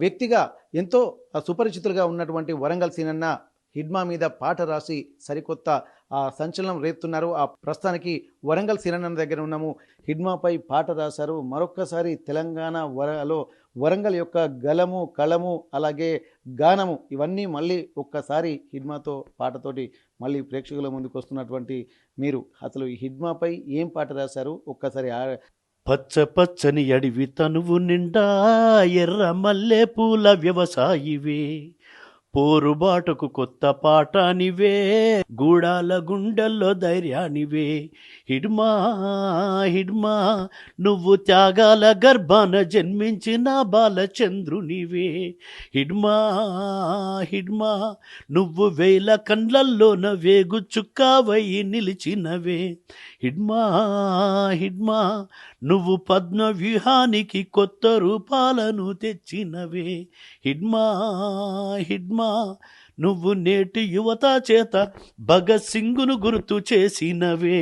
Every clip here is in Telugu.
వ్యక్తిగా ఎంతో సుపరిచితులుగా ఉన్నటువంటి వరంగల్ సీనన్న హిడ్మా మీద పాట రాసి సరికొత్త సంచలనం రేపుతున్నారు. ప్రస్తుతానికి వరంగల్ సీనన్న దగ్గర ఉన్నాము. హిడ్మాపై పాట రాశారు. మరొక్కసారి తెలంగాణ వరంగల్ యొక్క గలము, కళము, అలాగే గానము ఇవన్నీ మళ్ళీ ఒక్కసారి హిడ్మాతో పాటతోటి మళ్ళీ ప్రేక్షకుల ముందుకు వస్తున్నటువంటి మీరు అసలు ఈ హిడ్మాపై ఏం పాట రాశారు? ఒక్కసారి పచ్చ పచ్చని అడివి తనువు నిండా ఎర్ర మల్లె పూల వ్యవసాయివే, పోరుబాటుకు కొత్త పాఠానివే, గూడాల గుండెల్లో ధైర్యానివే. హిడ్మా హిడ్మా నువ్వు త్యాగాల గర్భాన జన్మించిన బాలచంద్రునివే. హిడ్మా హిడ్మా నువ్వు వేల కండ్లల్లోన వేగు చుక్కావై నిలిచినవే. హిడ్మా హిడ్మా నువ్వు పద్మ వ్యూహానికి కొత్త రూపాలను తెచ్చినవే. హిడ్మా హిడ్మా నువ్వు నేటి యువత చేత భగత్ సింగును గుర్తు చేసినవే.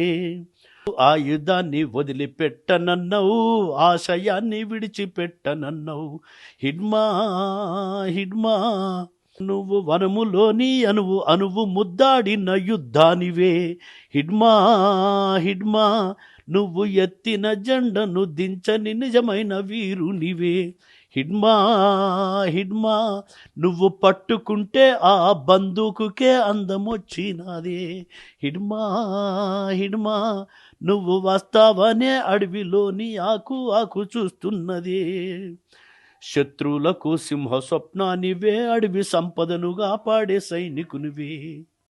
ఆయుధాన్ని వదిలిపెట్టనన్నావు, ఆశయాన్ని విడిచిపెట్టనన్నావు. హిడ్మా హిడ్మా నువ్వు వనములోని అనువు ముద్దాడిన యుద్ధానివే. హిడ్మా హిడ్మా నువ్వు ఎత్తిన జెండను దించని నిజమైన వీరునివే. హిడ్మా హిడ్మా నువ్వు పట్టుకుంటే ఆ బందూకుకే అందమొచ్చినదే. హిడ్మా హిడ్మా నువ్వు వస్తావనే అడవిలోని ఆకు చూస్తున్నదే. శత్రువులకు సింహ స్వప్నానివే, అడవి సంపదను కాపాడే సైనికునివే.